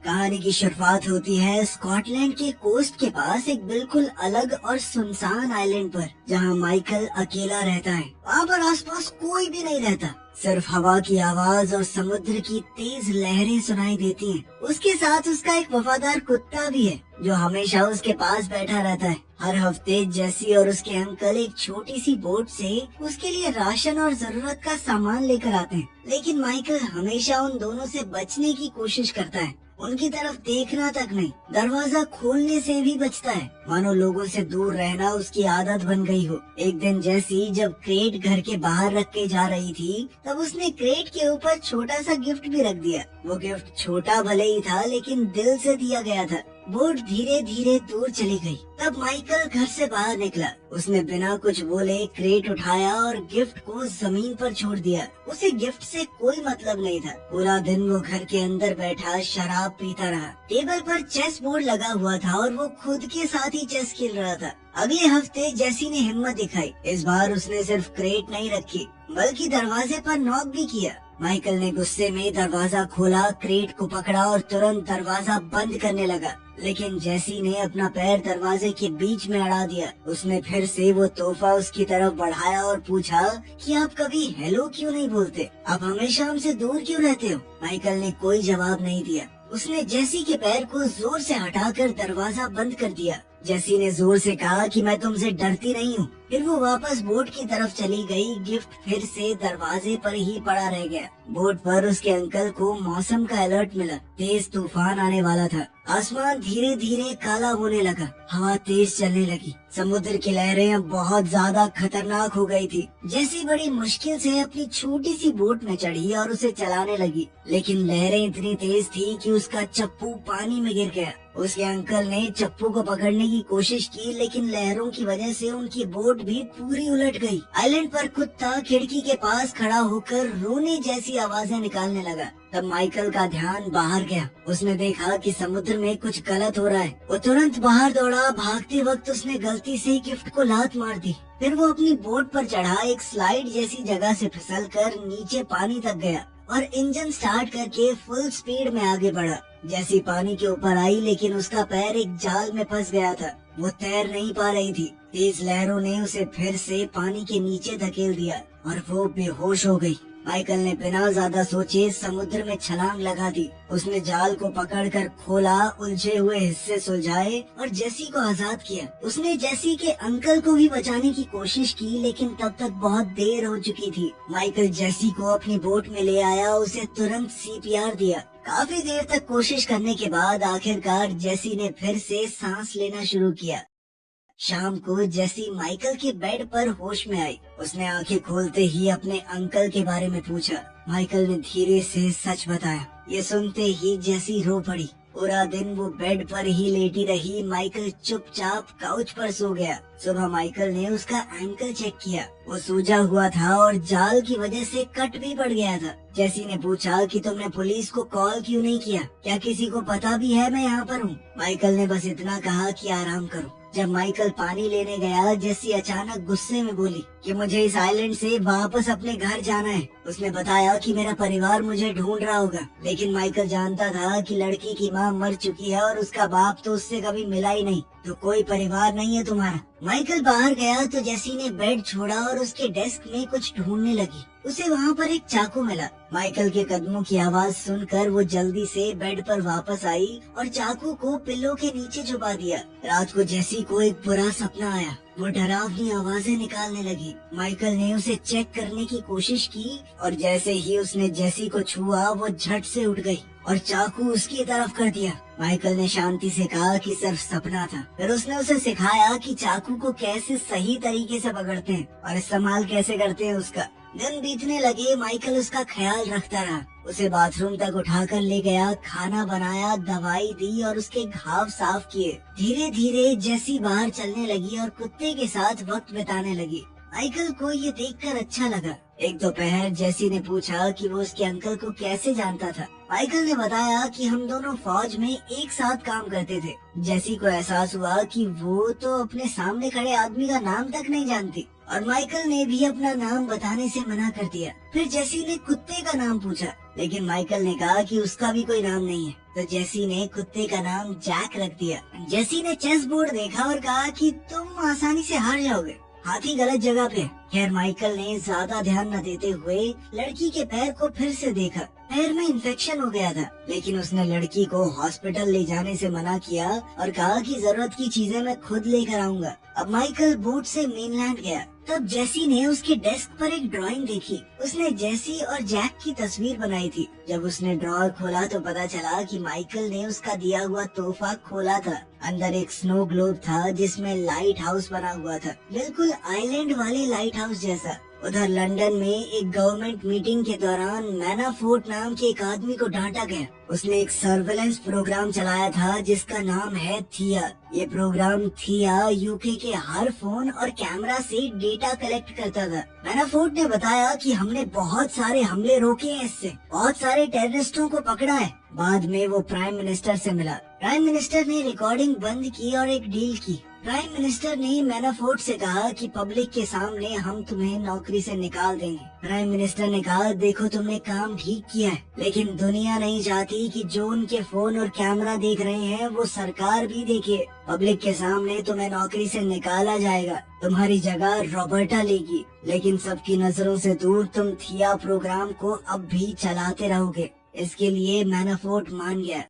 कहानी की शुरुआत होती है स्कॉटलैंड के कोस्ट के पास एक बिल्कुल अलग और सुनसान आइलैंड पर, जहां माइकल अकेला रहता है। वहाँ पर आसपास कोई भी नहीं रहता, सिर्फ हवा की आवाज और समुद्र की तेज लहरें सुनाई देती हैं। उसके साथ उसका एक वफादार कुत्ता भी है जो हमेशा उसके पास बैठा रहता है। हर हफ्ते जेसी और उसके अंकल एक छोटी सी बोट से उसके लिए राशन और जरूरत का सामान लेकर आते हैं, लेकिन माइकल हमेशा उन दोनों से बचने की कोशिश करता है। उनकी तरफ देखना तक नहीं, दरवाजा खोलने से भी बचता है, मानो लोगों से दूर रहना उसकी आदत बन गई हो। एक दिन जैसी जब क्रेट घर के बाहर रख के जा रही थी, तब उसने क्रेट के ऊपर छोटा सा गिफ्ट भी रख दिया। वो गिफ्ट छोटा भले ही था, लेकिन दिल से दिया गया था। बोट धीरे धीरे दूर चली गई। तब माइकल घर से बाहर निकला। उसने बिना कुछ बोले क्रेट उठाया और गिफ्ट को जमीन पर छोड़ दिया। उसे गिफ्ट से कोई मतलब नहीं था। पूरा दिन वो घर के अंदर बैठा शराब पीता रहा। टेबल पर चेस बोर्ड लगा हुआ था और वो खुद के साथ ही चेस खेल रहा था। अगले हफ्ते जेसी ने हिम्मत दिखाई। इस बार उसने सिर्फ क्रेट नहीं रखी, बल्कि दरवाजे पर नॉक भी किया। माइकल ने गुस्से में दरवाजा खोला, क्रेट को पकड़ा और तुरंत दरवाजा बंद करने लगा, लेकिन जेसी ने अपना पैर दरवाजे के बीच में अड़ा दिया। उसने फिर से वो तोहफा उसकी तरफ बढ़ाया और पूछा कि आप कभी हेलो क्यों नहीं बोलते? आप हमेशा हमसे दूर क्यों रहते हो? माइकल ने कोई जवाब नहीं दिया। उसने जेसी के पैर को जोर से हटाकर दरवाजा बंद कर दिया। जेसी ने जोर से कहा कि मैं तुमसे डरती नहीं हूँ। फिर वो वापस बोट की तरफ चली गई। गिफ्ट फिर से दरवाजे पर ही पड़ा रह गया। बोट पर उसके अंकल को मौसम का अलर्ट मिला। तेज तूफान आने वाला था। आसमान धीरे धीरे काला होने लगा। हवा तेज चलने लगी। समुद्र की लहरें अब बहुत ज्यादा खतरनाक हो गई थी। जेसी बड़ी मुश्किल से अपनी छोटी सी बोट में चढ़ी और उसे चलाने लगी, लेकिन लहरें इतनी तेज थी कि उसका चप्पू पानी में गिर गया। उसके अंकल ने चप्पू को पकड़ने की कोशिश की, लेकिन लहरों की वजह से उनकी बोट भी पूरी उलट गई। आइलैंड पर कुत्ता खिड़की के पास खड़ा होकर रोने जैसी आवाजें निकालने लगा। तब माइकल का ध्यान बाहर गया। उसने देखा कि समुद्र में कुछ गलत हो रहा है। वो तुरंत बाहर दौड़ा। भागते वक्त उसने गलती से गिफ्ट को लात मार दी। फिर वो अपनी बोट पर चढ़ा एक स्लाइड जैसी जगह से फिसलकर नीचे पानी तक गया और इंजन स्टार्ट करके फुल स्पीड में आगे बढ़ा। जैसी पानी के ऊपर आई, लेकिन उसका पैर एक जाल में फंस गया था। वो तैर नहीं पा रही थी। तेज लहरों ने उसे फिर से पानी के नीचे धकेल दिया और वो बेहोश हो गई। माइकल ने बिना ज्यादा सोचे समुद्र में छलांग लगा दी। उसने जाल को पकड़कर खोला, उलझे हुए हिस्से सुलझाए और जेसी को आजाद किया। उसने जेसी के अंकल को भी बचाने की कोशिश की, लेकिन तब तक बहुत देर हो चुकी थी। माइकल जेसी को अपनी बोट में ले आया, उसे तुरंत सीपीआर दिया। काफी देर तक कोशिश करने के बाद आखिरकार जेसी ने फिर से सांस लेना शुरू किया। शाम को जेसी माइकल के बेड पर होश में आई। उसने आंखें खोलते ही अपने अंकल के बारे में पूछा। माइकल ने धीरे से सच बताया। ये सुनते ही जेसी रो पड़ी। पूरा दिन वो बेड पर ही लेटी रही। माइकल चुपचाप काउच पर सो गया। सुबह माइकल ने उसका एंकल चेक किया। वो सूजा हुआ था और जाल की वजह से कट भी पड़ गया था। जेसी ने पूछा कि तुमने पुलिस को कॉल क्यों नहीं किया? क्या किसी को पता भी है मैं यहाँ पर हूँ? माइकल ने बस इतना कहा कि आराम करो। जब माइकल पानी लेने गया, जेसी अचानक गुस्से में बोली कि मुझे इस आइलैंड से वापस अपने घर जाना है। उसने बताया कि मेरा परिवार मुझे ढूंढ रहा होगा, लेकिन माइकल जानता था कि लड़की की माँ मर चुकी है और उसका बाप तो उससे कभी मिला ही नहीं, तो कोई परिवार नहीं है तुम्हारा। माइकल बाहर गया तो जेसी ने बेड छोड़ा और उसके डेस्क में कुछ ढूंढने लगी। उसे वहाँ पर एक चाकू मिला। माइकल के कदमों की आवाज सुनकर वो जल्दी से बेड पर वापस आई और चाकू को पिल्लो के नीचे छुपा दिया। रात को जेसी को एक बुरा सपना आया। वो डरावनी आवाजें निकालने लगी। माइकल ने उसे चेक करने की कोशिश की और जैसे ही उसने जेसी को छुआ, वो झट से उठ गई और चाकू उसकी तरफ कर दिया। माइकल ने शांति से कहा कि सिर्फ सपना था। फिर उसने उसे सिखाया कि चाकू को कैसे सही तरीके से पकड़ते हैं और इस्तेमाल कैसे करते हैं उसका। दिन बीतने लगे। माइकल उसका ख्याल रखता रहा। उसे बाथरूम तक उठाकर ले गया, खाना बनाया, दवाई दी और उसके घाव साफ किए। धीरे धीरे जेसी बाहर चलने लगी और कुत्ते के साथ वक्त बिताने लगी। माइकल को ये देखकर अच्छा लगा। एक दोपहर जेसी ने पूछा कि वो उसके अंकल को कैसे जानता था। माइकल ने बताया कि हम दोनों फौज में एक साथ काम करते थे। जेसी को एहसास हुआ कि वो तो अपने सामने खड़े आदमी का नाम तक नहीं जानती और माइकल ने भी अपना नाम बताने से मना कर दिया। फिर जेसी ने कुत्ते का नाम पूछा, लेकिन माइकल ने कहा कि उसका भी कोई नाम नहीं है। तो जेसी ने कुत्ते का नाम जैक रख दिया। जेसी ने चेस बोर्ड देखा और कहा कि तुम आसानी से हार जाओगे, हाथी गलत जगह पे। खैर माइकल ने ज्यादा ध्यान न देते हुए लड़की के पैर को फिर से देखा। पैर में इन्फेक्शन हो गया था, लेकिन उसने लड़की को हॉस्पिटल ले जाने से मना किया और कहा कि जरूरत की चीजें मैं खुद लेकर आऊंगा। अब माइकल बोट से मेनलैंड गया। तब जेसी ने उसके डेस्क पर एक ड्राइंग देखी। उसने जेसी और जैक की तस्वीर बनाई थी। जब उसने ड्रॉअर खोला तो पता चला कि माइकल ने उसका दिया हुआ तोहफा खोला था। अंदर एक स्नो ग्लोब था जिसमें लाइट हाउस बना हुआ था, बिल्कुल आइलैंड वाले लाइट हाउस जैसा। उधर लंदन में एक गवर्नमेंट मीटिंग के दौरान मैनाफोर्ट नाम के एक आदमी को डांटा गया। उसने एक सर्वेलेंस प्रोग्राम चलाया था जिसका नाम है थिया। ये प्रोग्राम थिया यूके के हर फोन और कैमरा से डेटा कलेक्ट करता था। मैनाफोर्ट ने बताया कि हमने बहुत सारे हमले रोके हैं, इससे बहुत सारे टेररिस्टों को पकड़ा है। बाद में वो प्राइम मिनिस्टर से मिला। प्राइम मिनिस्टर ने रिकॉर्डिंग बंद की और एक डील की। प्राइम मिनिस्टर ने मैनाफोर्ट से कहा कि पब्लिक के सामने हम तुम्हें नौकरी से निकाल देंगे। प्राइम मिनिस्टर ने कहा, देखो तुमने काम ठीक किया है, लेकिन दुनिया नहीं चाहती कि जो उनके फोन और कैमरा देख रहे हैं वो सरकार भी देखे। पब्लिक के सामने तुम्हें नौकरी से निकाला जाएगा, तुम्हारी जगह रॉबर्टा लेगी, लेकिन सबकी नजरों से दूर तुम थिया प्रोग्राम को अब भी चलाते रहोगे। इसके लिए मैनाफोर्ट मान गया।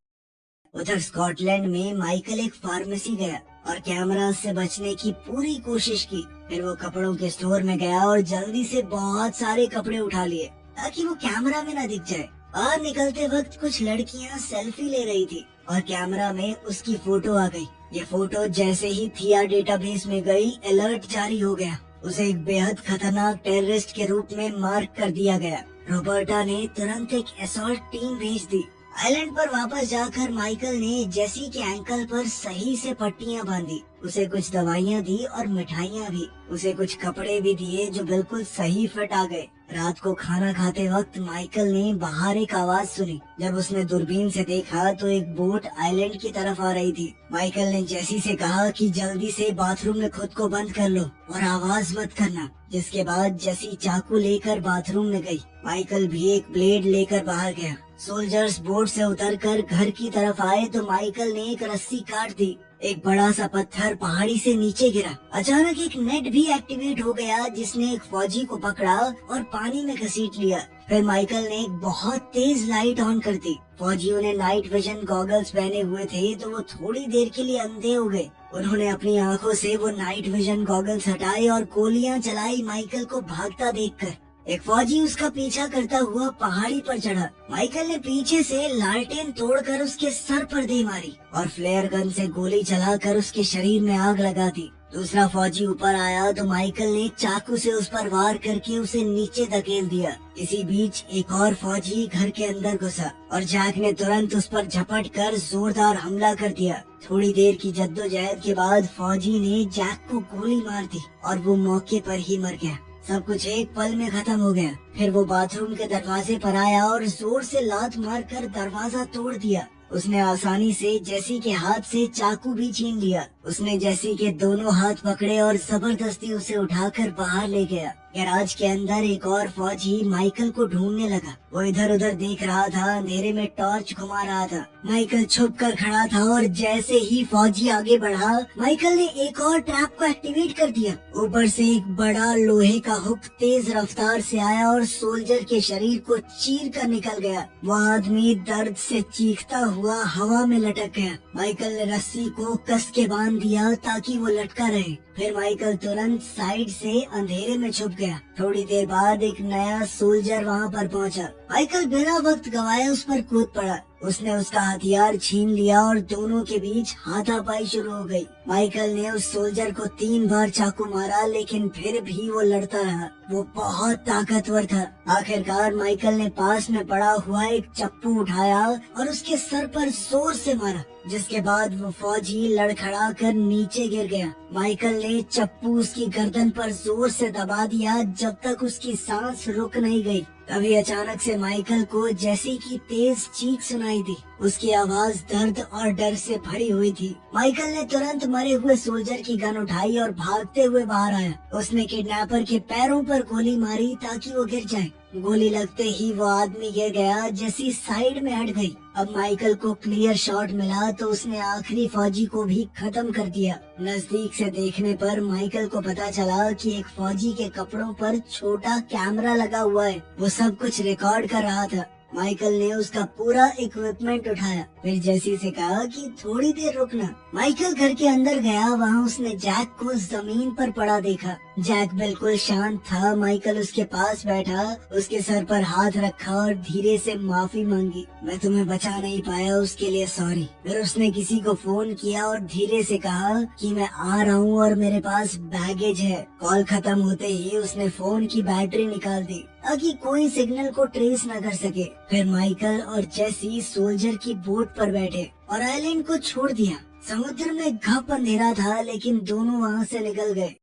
उधर स्कॉटलैंड में माइकल एक फार्मेसी गया और कैमरा से बचने की पूरी कोशिश की। फिर वो कपड़ों के स्टोर में गया और जल्दी से बहुत सारे कपड़े उठा लिए ताकि वो कैमरा में न दिख जाए। बाहर निकलते वक्त कुछ लड़कियां सेल्फी ले रही थी और कैमरा में उसकी फोटो आ गई। ये फोटो जैसे ही थिया डेटाबेस में गई, अलर्ट जारी हो गया। उसे एक बेहद खतरनाक टेररिस्ट के रूप में मार्क कर दिया गया। रॉबर्टा ने तुरंत एक असॉल्ट टीम भेज दी। आइलैंड पर वापस जाकर माइकल ने जेसी के एंकल पर सही से पट्टियां बांधी, उसे कुछ दवाइयां दी और मिठाइयां भी। उसे कुछ कपड़े भी दिए जो बिल्कुल सही फिट आ गए। रात को खाना खाते वक्त माइकल ने बाहर एक आवाज सुनी। जब उसने दूरबीन से देखा तो एक बोट आइलैंड की तरफ आ रही थी। माइकल ने जेसी से कहा कि जल्दी से बाथरूम में खुद को बंद कर लो और आवाज मत करना। जिसके बाद जेसी चाकू लेकर बाथरूम में गई। माइकल भी एक ब्लेड लेकर बाहर गया। सोल्जर्स बोट से उतरकर घर की तरफ आए तो माइकल ने एक रस्सी काट दी। एक बड़ा सा पत्थर पहाड़ी से नीचे गिरा। अचानक एक नेट भी एक्टिवेट हो गया जिसने एक फौजी को पकड़ा और पानी में घसीट लिया। फिर माइकल ने एक बहुत तेज लाइट ऑन कर दी। फौजियों ने नाइट विजन गॉगल्स पहने हुए थे तो वो थोड़ी देर के लिए अंधे हो गए। उन्होंने अपनी आंखों से वो नाइट विजन गॉगल्स हटाए और गोलियां चलाई माइकल को भागता देखकर। एक फौजी उसका पीछा करता हुआ पहाड़ी पर चढ़ा। माइकल ने पीछे से लालटेन तोड़कर उसके सर पर दे मारी और फ्लेयर गन से गोली चलाकर उसके शरीर में आग लगा दी। दूसरा फौजी ऊपर आया तो माइकल ने चाकू से उस पर वार करके उसे नीचे धकेल दिया। इसी बीच एक और फौजी घर के अंदर घुसा और जैक ने तुरंत उस पर झपट कर जोरदार हमला कर दिया। थोड़ी देर की जद्दोजहद के बाद फौजी ने जैक को गोली मार दी और वो मौके पर ही मर गया। सब कुछ एक पल में खत्म हो गया। फिर वो बाथरूम के दरवाजे पर आया और जोर से लात मारकर दरवाजा तोड़ दिया। उसने आसानी से जेसी के हाथ से चाकू भी छीन लिया। उसने जेसी के दोनों हाथ पकड़े और जबरदस्ती उसे उठाकर बाहर ले गया। गैराज के अंदर एक और फौजी माइकल को ढूंढने लगा। वो इधर उधर देख रहा था, अंधेरे में टॉर्च घुमा रहा था। माइकल छुप कर खड़ा था और जैसे ही फौजी आगे बढ़ा, माइकल ने एक और ट्रैप को एक्टिवेट कर दिया। ऊपर से एक बड़ा लोहे का हुक तेज रफ्तार से आया और सोल्जर के शरीर को चीर कर निकल गया। वो आदमी दर्द से चीखता हुआ हवा में लटक गया। माइकल ने रस्सी को कस के बांध दिया ताकि वो लटका रहे। फिर माइकल तुरंत साइड से अंधेरे में छुप गया। थोड़ी देर बाद एक नया सोल्जर वहाँ पर पहुँचा। माइकल बिना वक्त गवाए उस पर कूद पड़ा। उसने उसका हथियार छीन लिया और दोनों के बीच हाथापाई शुरू हो गई। माइकल ने उस सोल्जर को 3 बार चाकू मारा, लेकिन फिर भी वो लड़ता रहा। वो बहुत ताकतवर था। आखिरकार माइकल ने पास में पड़ा हुआ एक चप्पू उठाया और उसके सर पर जोर से मारा, जिसके बाद वो फौजी लड़खड़ा कर नीचे गिर गया। माइकल ने चप्पू उसकी गर्दन पर जोर से दबा दिया जब तक उसकी सांस रुक नहीं गई। तभी अचानक से माइकल को जेसी की तेज चीख सुनाई दी। उसकी आवाज दर्द और डर से भरी हुई थी। माइकल ने तुरंत मरे हुए सोल्जर की गन उठाई और भागते हुए बाहर आया। उसने किडनैपर के पैरों पर गोली मारी ताकि वो गिर जाए। गोली लगते ही वो आदमी गिर गया। जेसी साइड में हट गई। अब माइकल को क्लियर शॉट मिला तो उसने आखिरी फौजी को भी खत्म कर दिया। नजदीक से देखने पर माइकल को पता चला कि एक फौजी के कपड़ों पर छोटा कैमरा लगा हुआ है, वो सब कुछ रिकॉर्ड कर रहा था। माइकल ने उसका पूरा इक्विपमेंट उठाया, फिर जेसी से कहा कि थोड़ी देर रुकना। माइकल घर के अंदर गया, वहाँ उसने जैक को जमीन पर पड़ा देखा। जैक बिल्कुल शांत था। माइकल उसके पास बैठा, उसके सर पर हाथ रखा और धीरे से माफी मांगी। मैं तुम्हें बचा नहीं पाया, उसके लिए सॉरी। फिर उसने किसी को फोन किया और धीरे से कहा कि मैं आ रहा हूँ और मेरे पास बैगेज है। कॉल खत्म होते ही उसने फोन की बैटरी निकाल दी ताकि कोई सिग्नल को ट्रेस न कर सके। फिर माइकल और जेसी सोल्जर की बोट पर बैठे और आइलैंड को छोड़ दिया। समुद्र में घप अंधेरा था, लेकिन दोनों वहाँ से निकल गए।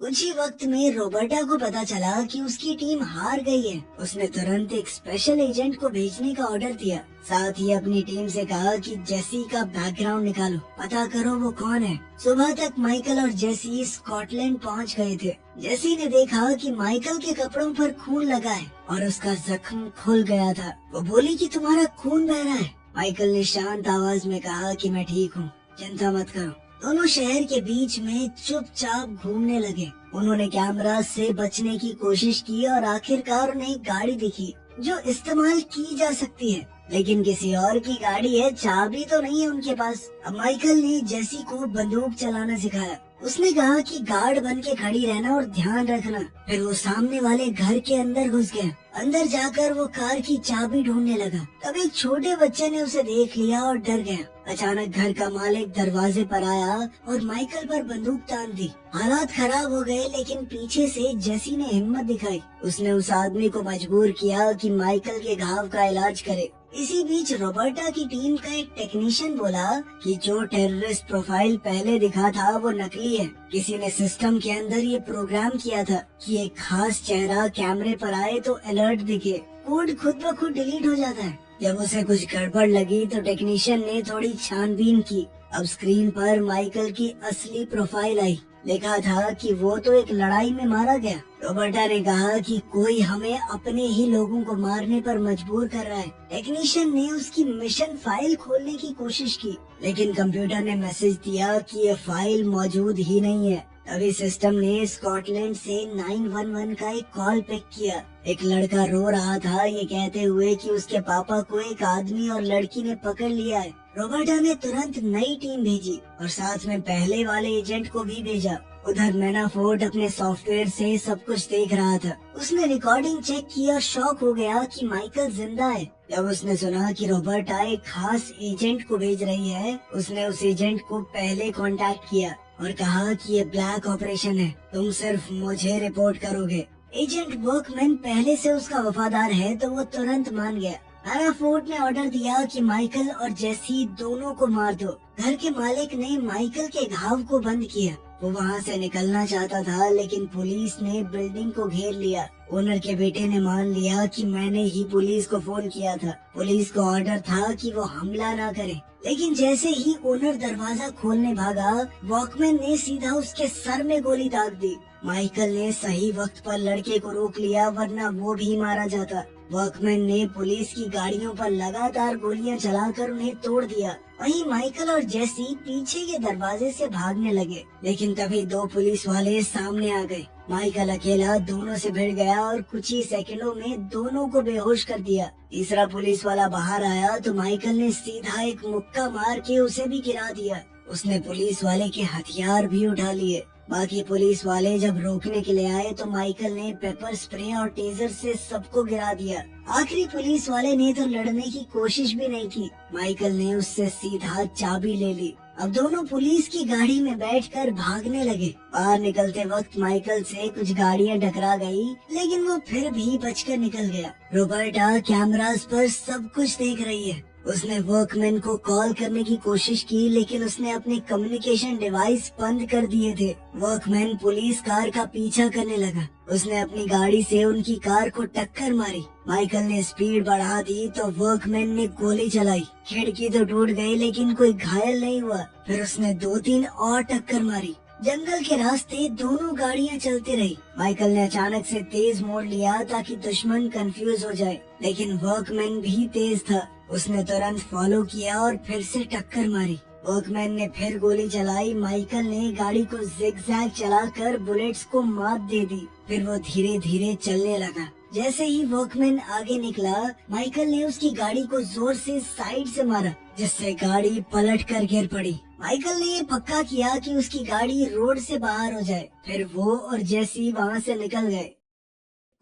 कुछ ही वक्त में रोबर्टा को पता चला कि उसकी टीम हार गई है। उसने तुरंत एक स्पेशल एजेंट को भेजने का ऑर्डर दिया। साथ ही अपनी टीम से कहा कि जेसी का बैकग्राउंड निकालो, पता करो वो कौन है। सुबह तक माइकल और जेसी स्कॉटलैंड पहुंच गए थे। जेसी ने देखा कि माइकल के कपड़ों पर खून लगा है और उसका जख्म खुल गया था। वो बोली कि तुम्हारा खून बह रहा है। माइकल ने शांत आवाज में कहा कि मैं ठीक हूँ, चिंता मत करो। दोनों शहर के बीच में चुपचाप घूमने लगे। उन्होंने कैमरा से बचने की कोशिश की और आखिरकार उन्हें एक गाड़ी दिखी जो इस्तेमाल की जा सकती है, लेकिन किसी और की गाड़ी है, चाबी तो नहीं है उनके पास। अब माइकल ने जेसी को बंदूक चलाना सिखाया। उसने कहा कि गार्ड बन के खड़ी रहना और ध्यान रखना। फिर वो सामने वाले घर के अंदर घुस गया। अंदर जाकर वो कार की चाबी ढूंढने लगा। तब एक छोटे बच्चे ने उसे देख लिया और डर गया। अचानक घर का मालिक दरवाजे पर आया और माइकल पर बंदूक तान दी। हालात खराब हो गए, लेकिन पीछे से जेसी ने हिम्मत दिखाई। उसने उस आदमी को मजबूर किया कि माइकल के घाव का इलाज करे। इसी बीच रोबर्टा की टीम का एक टेक्नीशियन बोला कि जो टेररिस्ट प्रोफाइल पहले दिखा था वो नकली है। किसी ने सिस्टम के अंदर ये प्रोग्राम किया था कि एक खास चेहरा कैमरे पर आए तो अलर्ट दिखे। कोड खुद ब खुद डिलीट हो जाता है। जब उसे कुछ गड़बड़ लगी तो टेक्नीशियन ने थोड़ी छानबीन की। अब स्क्रीन पर माइकल की असली प्रोफाइल आई। लिखा था कि वो तो एक लड़ाई में मारा गया। रोबर्टा ने कहा कि कोई हमें अपने ही लोगों को मारने पर मजबूर कर रहा है। टेक्नीशियन ने उसकी मिशन फाइल खोलने की कोशिश की, लेकिन कंप्यूटर ने मैसेज दिया कि ये फाइल मौजूद ही नहीं है। तभी सिस्टम ने स्कॉटलैंड से 911 का एक कॉल पिक किया। एक लड़का रो रहा था, ये कहते हुए कि उसके पापा को एक आदमी और लड़की ने पकड़ लिया है। रोबर्टा ने तुरंत नई टीम भेजी और साथ में पहले वाले एजेंट को भी भेजा। उधर मैनाफोर्ट अपने सॉफ्टवेयर से सब कुछ देख रहा था। उसने रिकॉर्डिंग चेक की और शॉक हो गया कि माइकल जिंदा है। जब उसने सुना कि रोबर्टा एक खास एजेंट को भेज रही है, उसने उस एजेंट को पहले कांटेक्ट किया और कहा कि ये ब्लैक ऑपरेशन है, तुम सिर्फ मुझे रिपोर्ट करोगे। एजेंट वर्कमैन पहले से उसका वफादार है तो वो तुरंत मान गया। मैनाफोर्ट ने ऑर्डर दिया कि माइकल और जेसी दोनों को मार दो। घर के मालिक ने माइकल के घाव को बंद किया। वो वहाँ से निकलना चाहता था, लेकिन पुलिस ने बिल्डिंग को घेर लिया। ओनर के बेटे ने मान लिया कि मैंने ही पुलिस को फोन किया था। पुलिस को ऑर्डर था कि वो हमला ना करे, लेकिन जैसे ही ओनर दरवाजा खोलने भागा, वॉकमैन ने सीधा उसके सर में गोली दाग दी। माइकल ने सही वक्त पर लड़के को रोक लिया, वरना वो भी मारा जाता। वर्कमैन ने पुलिस की गाड़ियों पर लगातार गोलियां चलाकर उन्हें तोड़ दिया। वहीं माइकल और जेसी पीछे के दरवाजे से भागने लगे, लेकिन तभी दो पुलिस वाले सामने आ गए। माइकल अकेला दोनों से भिड़ गया और कुछ ही सेकंडों में दोनों को बेहोश कर दिया। तीसरा पुलिस वाला बाहर आया तो माइकल ने सीधा एक मुक्का मार के उसे भी गिरा दिया। उसने पुलिस वाले के हथियार भी उठा लिए। बाकी पुलिस वाले जब रोकने के लिए आए तो माइकल ने पेपर स्प्रे और टेजर से सबको गिरा दिया। आखिरी पुलिस वाले ने तो लड़ने की कोशिश भी नहीं की। माइकल ने उससे सीधा चाबी ले ली। अब दोनों पुलिस की गाड़ी में बैठकर भागने लगे। बाहर निकलते वक्त माइकल से कुछ गाड़ियां टकरा गई, लेकिन वो फिर भी बचकर निकल गया। रोबर्टा कैमरास पर सब कुछ देख रही है। उसने वर्कमैन को कॉल करने की कोशिश की, लेकिन उसने अपने कम्युनिकेशन डिवाइस बंद कर दिए थे। वर्कमैन पुलिस कार का पीछा करने लगा। उसने अपनी गाड़ी से उनकी कार को टक्कर मारी। माइकल ने स्पीड बढ़ा दी तो वर्कमैन ने गोली चलाई। खिड़की तो टूट गई, लेकिन कोई घायल नहीं हुआ। फिर उसने 2-3 और टक्कर मारी। जंगल के रास्ते दोनों गाड़ियां चलती रही। माइकल ने अचानक से तेज मोड़ लिया ताकि दुश्मन कंफ्यूज हो जाए, लेकिन वर्कमैन भी तेज था। उसने तुरंत फॉलो किया और फिर से टक्कर मारी। वर्कमैन ने फिर गोली चलाई। माइकल ने गाड़ी को जिगजैग चलाकर बुलेट्स को मात दे दी। फिर वो धीरे धीरे चलने लगा। जैसे ही वर्कमैन आगे निकला, माइकल ने उसकी गाड़ी को जोर से साइड से मारा, जिससे गाड़ी पलट कर गिर पड़ी। माइकल ने ये पक्का किया कि उसकी गाड़ी रोड से बाहर हो जाए। फिर वो और जेसी वहाँ से निकल गए।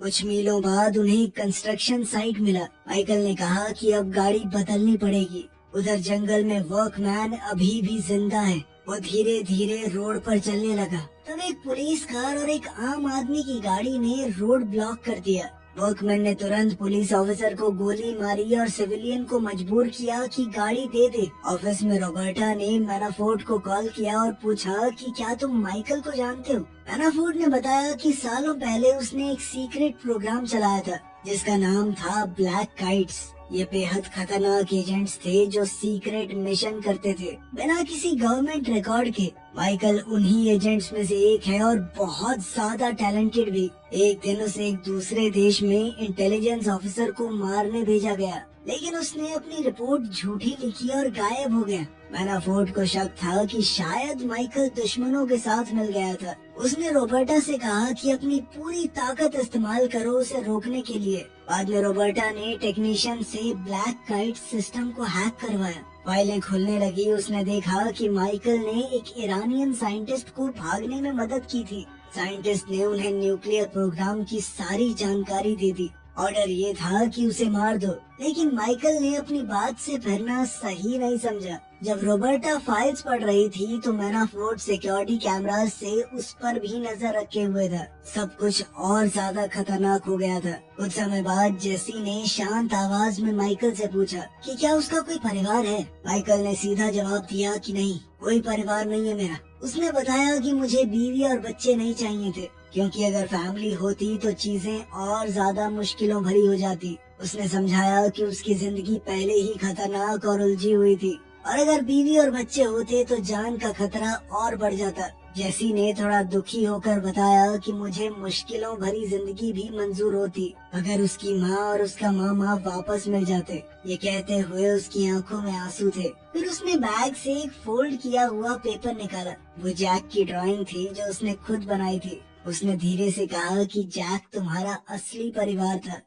कुछ मीलों बाद उन्हें कंस्ट्रक्शन साइट मिला। माइकल ने कहा कि अब गाड़ी बदलनी पड़ेगी। उधर जंगल में वर्कमैन अभी भी जिंदा है। वो धीरे धीरे रोड पर चलने लगा। तब एक पुलिस कार और एक आम आदमी की गाड़ी ने रोड ब्लॉक कर दिया। वर्कमैन ने तुरंत पुलिस ऑफिसर को गोली मारी और सिविलियन को मजबूर किया कि गाड़ी दे दे। ऑफिस में रॉबर्टा ने मैनाफोर्ट को कॉल किया और पूछा कि क्या तुम माइकल को जानते हो। मैनाफोर्ट ने बताया कि सालों पहले उसने एक सीक्रेट प्रोग्राम चलाया था जिसका नाम था ब्लैक काइट्स। ये बेहद खतरनाक एजेंट्स थे जो सीक्रेट मिशन करते थे बिना किसी गवर्नमेंट रिकॉर्ड के। माइकल उन्हीं एजेंट्स में से एक है और बहुत ज्यादा टैलेंटेड भी। एक दिन उसे एक दूसरे देश में इंटेलिजेंस ऑफिसर को मारने भेजा गया, लेकिन उसने अपनी रिपोर्ट झूठी लिखी और गायब हो गया। मैनाफोर्ट को शक था कि शायद माइकल दुश्मनों के साथ मिल गया था। उसने रॉबर्टा से कहा कि अपनी पूरी ताकत इस्तेमाल करो उसे रोकने के लिए। बाद में रॉबर्टा ने टेक्नीशियन से ब्लैक काइट सिस्टम को हैक करवाया। फाइलें खुलने लगी। उसने देखा कि माइकल ने एक ईरानियन साइंटिस्ट को भागने में मदद की थी। साइंटिस्ट ने उन्हें न्यूक्लियर प्रोग्राम की सारी जानकारी दे दी। ऑर्डर ये था कि उसे मार दो, लेकिन माइकल ने अपनी बात से फिरना सही नहीं समझा। जब रॉबर्टा फाइल्स पढ़ रही थी तो मैनाफोर्ट सिक्योरिटी कैमरास से उस पर भी नजर रखे हुए था। सब कुछ और ज्यादा खतरनाक हो गया था। कुछ समय बाद जेसी ने शांत आवाज में माइकल से पूछा कि क्या उसका कोई परिवार है। माइकल ने सीधा जवाब दिया कि नहीं, कोई परिवार नहीं है मेरा। उसने बताया कि मुझे बीवी और बच्चे नहीं चाहिए थे, क्योंकि अगर फैमिली होती तो चीजें और ज्यादा मुश्किलों भरी हो जाती। उसने समझाया कि उसकी जिंदगी पहले ही खतरनाक और उलझी हुई थी, और अगर बीवी और बच्चे होते तो जान का खतरा और बढ़ जाता। जेसी ने थोड़ा दुखी होकर बताया कि मुझे मुश्किलों भरी जिंदगी भी मंजूर होती अगर उसकी माँ और उसका मामा वापस मिल जाते। ये कहते हुए उसकी आंखों में आंसू थे। फिर उसने बैग से एक फोल्ड किया हुआ पेपर निकाला। वो जैक की ड्राइंग थी जो उसने खुद बनाई थी। उसने धीरे से कहा कि जैक तुम्हारा असली परिवार था।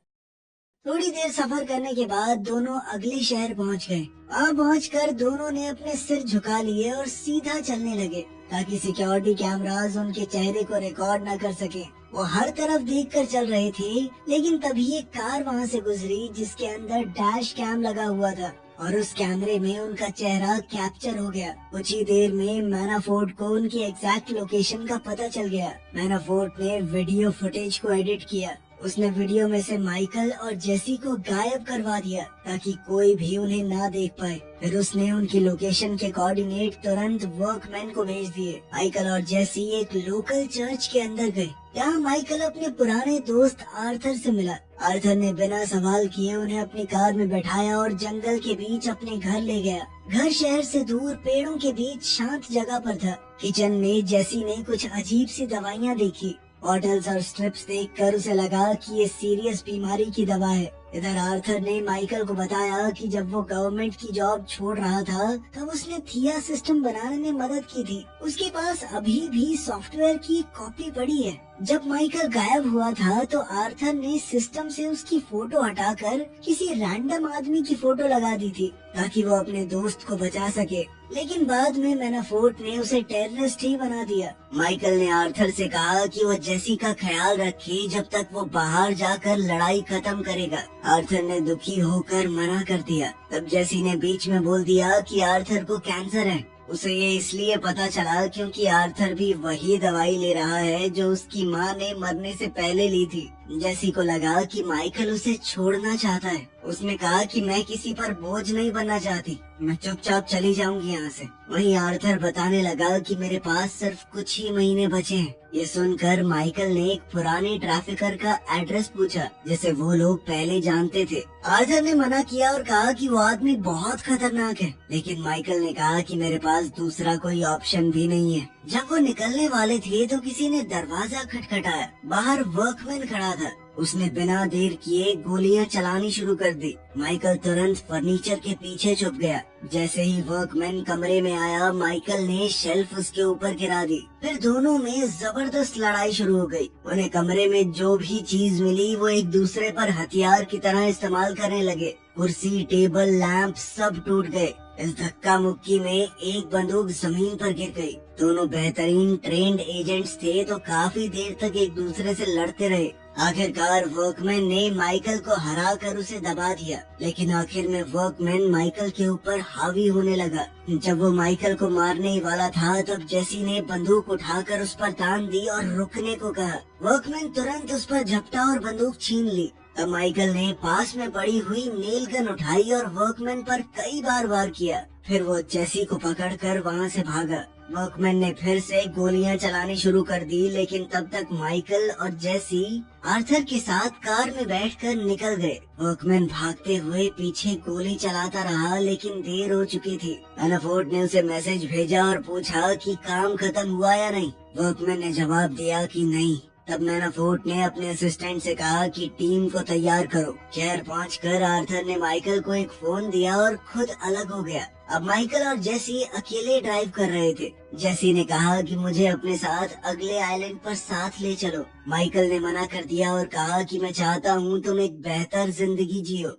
थोड़ी देर सफर करने के बाद दोनों अगले शहर पहुंच गए। वहाँ पहुंचकर दोनों ने अपने सिर झुका लिए और सीधा चलने लगे ताकि सिक्योरिटी कैमरास उनके चेहरे को रिकॉर्ड न कर सके। वो हर तरफ देखकर चल रहे थे, लेकिन तभी एक कार वहाँ से गुजरी जिसके अंदर डैश कैम लगा हुआ था और उस कैमरे में उनका चेहरा कैप्चर हो गया। कुछ ही देर में मैनाफोर्ट को उनकी एग्जैक्ट लोकेशन का पता चल गया। मैनाफोर्ट ने वीडियो फुटेज को एडिट किया। उसने वीडियो में से माइकल और जेसी को गायब करवा दिया ताकि कोई भी उन्हें ना देख पाए। फिर उसने उनकी लोकेशन के कोऑर्डिनेट तुरंत वर्कमैन को भेज दिए। माइकल और जेसी एक लोकल चर्च के अंदर गए। यहाँ माइकल अपने पुराने दोस्त आर्थर से मिला। आर्थर ने बिना सवाल किए उन्हें अपनी कार में बैठाया और जंगल के बीच अपने घर ले गया। घर शहर से दूर पेड़ों के बीच शांत जगह पर था। किचन में जेसी ने कुछ अजीब सी दवाइयाँ देखी। बॉटल्स और स्ट्रिप्स देखकर उसे लगा कि ये सीरियस बीमारी की दवा है। इधर आर्थर ने माइकल को बताया कि जब वो गवर्नमेंट की जॉब छोड़ रहा था तब उसने थिया सिस्टम बनाने में मदद की थी। उसके पास अभी भी सॉफ्टवेयर की कॉपी पड़ी है। जब माइकल गायब हुआ था तो आर्थर ने सिस्टम से उसकी फोटो हटाकर किसी रैंडम आदमी की फोटो लगा दी थी ताकि वो अपने दोस्त को बचा सके, लेकिन बाद में मैनाफोर्ट ने उसे टेररिस्ट ही बना दिया। माइकल ने आर्थर से कहा कि वो जेसी का ख्याल रखे जब तक वो बाहर जाकर लड़ाई खत्म करेगा। आर्थर ने दुखी होकर मना कर दिया। तब जेसी ने बीच में बोल दिया कि आर्थर को कैंसर है। उसे ये इसलिए पता चला क्योंकि आर्थर भी वही दवाई ले रहा है जो उसकी माँ ने मरने से पहले ली थी। जेसी को लगा कि माइकल उसे छोड़ना चाहता है। उसने कहा कि मैं किसी पर बोझ नहीं बनना चाहती, मैं चुपचाप चली जाऊंगी यहाँ से। वहीं आर्थर बताने लगा कि मेरे पास सिर्फ कुछ ही महीने बचे हैं। ये सुनकर माइकल ने एक पुराने ट्रैफिकर का एड्रेस पूछा जिसे वो लोग पहले जानते थे। आर्थर ने मना किया और कहा कि वो आदमी बहुत खतरनाक है, लेकिन माइकल ने कहा कि मेरे पास दूसरा कोई ऑप्शन भी नहीं है। जब वो निकलने वाले थे तो किसी ने दरवाजा खटखटाया। बाहर वर्कमैन खड़ा था। उसने बिना देर किए गोलियां चलानी शुरू कर दी। माइकल तुरंत फर्नीचर के पीछे छुप गया। जैसे ही वर्कमैन कमरे में आया, माइकल ने शेल्फ उसके ऊपर गिरा दी। फिर दोनों में जबरदस्त लड़ाई शुरू हो गई। उन्हें कमरे में जो भी चीज मिली वो एक दूसरे पर हथियार की तरह इस्तेमाल करने लगे। कुर्सी, टेबल, लैंप सब टूट गए। इस धक्का मुक्की में एक बंदूक जमीन पर गिर गई। दोनों बेहतरीन ट्रेंड एजेंट्स थे तो काफी देर तक एक दूसरे से लड़ते रहे। आखिरकार वर्कमैन ने माइकल को हरा कर उसे दबा दिया, लेकिन आखिर में वर्कमैन माइकल के ऊपर हावी होने लगा। जब वो माइकल को मारने ही वाला था तब जेसी ने बंदूक उठाकर उस पर तान दी और रुकने को कहा। वर्कमैन तुरंत उस पर झपटा और बंदूक छीन ली। तब माइकल ने पास में पड़ी हुई नेल गन उठाई और वर्कमैन पर कई बार वार किया। फिर वो जेसी को पकड़कर वहाँ से भागा। वर्कमैन ने फिर से गोलियां चलानी शुरू कर दी, लेकिन तब तक माइकल और जेसी आर्थर के साथ कार में बैठकर निकल गए। वर्कमैन भागते हुए पीछे गोली चलाता रहा, लेकिन देर हो चुकी थी। मैनाफोर्ट ने उसे मैसेज भेजा और पूछा कि काम खत्म हुआ या नहीं। वर्कमैन ने जवाब दिया कि नहीं। तब मैनाफोर्ट ने अपने असिस्टेंट से कहा कि टीम को तैयार करो। शहर पहुंचकर आर्थर ने माइकल को एक फोन दिया और खुद अलग हो गया। अब माइकल और जेसी अकेले ड्राइव कर रहे थे। जेसी ने कहा कि मुझे अपने साथ अगले आइलैंड पर साथ ले चलो। माइकल ने मना कर दिया और कहा कि मैं चाहता हूँ तुम एक बेहतर जिंदगी जियो।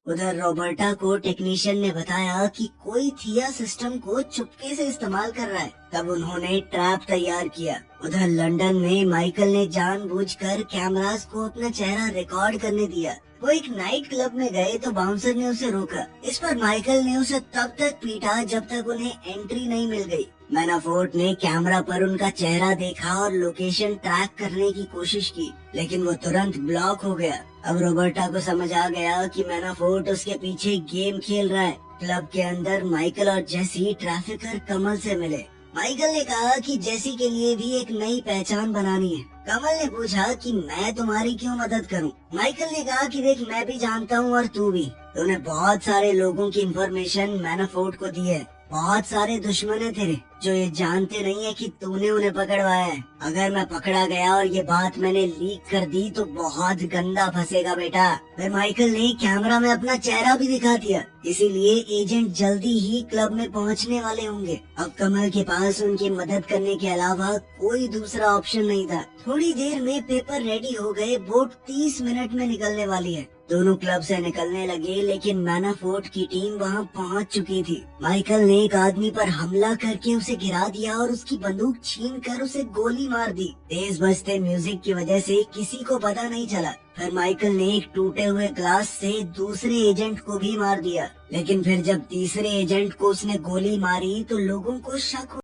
उधर रॉबर्टा को टेक्नीशियन ने बताया कि कोई थिया सिस्टम को चुपके से इस्तेमाल कर रहा है। तब उन्होंने ट्रैप तैयार किया। उधर लंदन में माइकल ने जानबूझकर कैमरास को अपना चेहरा रिकॉर्ड करने दिया। वो एक नाइट क्लब में गए तो बाउंसर ने उसे रोका। इस पर माइकल ने उसे तब तक पीटा जब तक उन्हें एंट्री नहीं मिल गई। मैनाफोर्ट ने कैमरा पर उनका चेहरा देखा और लोकेशन ट्रैक करने की कोशिश की, लेकिन वो तुरंत ब्लॉक हो गया। अब रॉबर्टा को समझ आ गया कि मैनाफोर्ट उसके पीछे गेम खेल रहा है। क्लब के अंदर माइकल और जेसी ट्रैफिकर कमल से मिले। माइकल ने कहा कि जेसी के लिए भी एक नई पहचान बनानी है। कमल ने पूछा कि मैं तुम्हारी क्यों मदद करूं? माइकल ने कहा कि देख, मैं भी जानता हूं और तू भी। तूने बहुत सारे लोगों की इंफॉर्मेशन मैनाफोर्ट को दी है। बहुत सारे दुश्मन है तेरे जो ये जानते नहीं है कि तूने उन्हें पकड़वाया है। अगर मैं पकड़ा गया और ये बात मैंने लीक कर दी तो बहुत गंदा फंसेगा बेटा। फिर माइकल ने कैमरा में अपना चेहरा भी दिखा दिया, इसीलिए एजेंट जल्दी ही क्लब में पहुंचने वाले होंगे। अब कमल के पास उनकी मदद करने के अलावा कोई दूसरा ऑप्शन नहीं था। थोड़ी देर में पेपर रेडी हो गए। बोट 30 मिनट में निकलने वाली है। दोनों क्लब से निकलने लगे, लेकिन मैनाफोर्ट की टीम वहां पहुंच चुकी थी। माइकल ने एक आदमी पर हमला करके उसे गिरा दिया और उसकी बंदूक छीनकर उसे गोली मार दी। तेज बजते म्यूजिक की वजह से किसी को पता नहीं चला। फिर माइकल ने एक टूटे हुए ग्लास से दूसरे एजेंट को भी मार दिया, लेकिन फिर जब तीसरे एजेंट को उसने गोली मारी तो लोगों को शक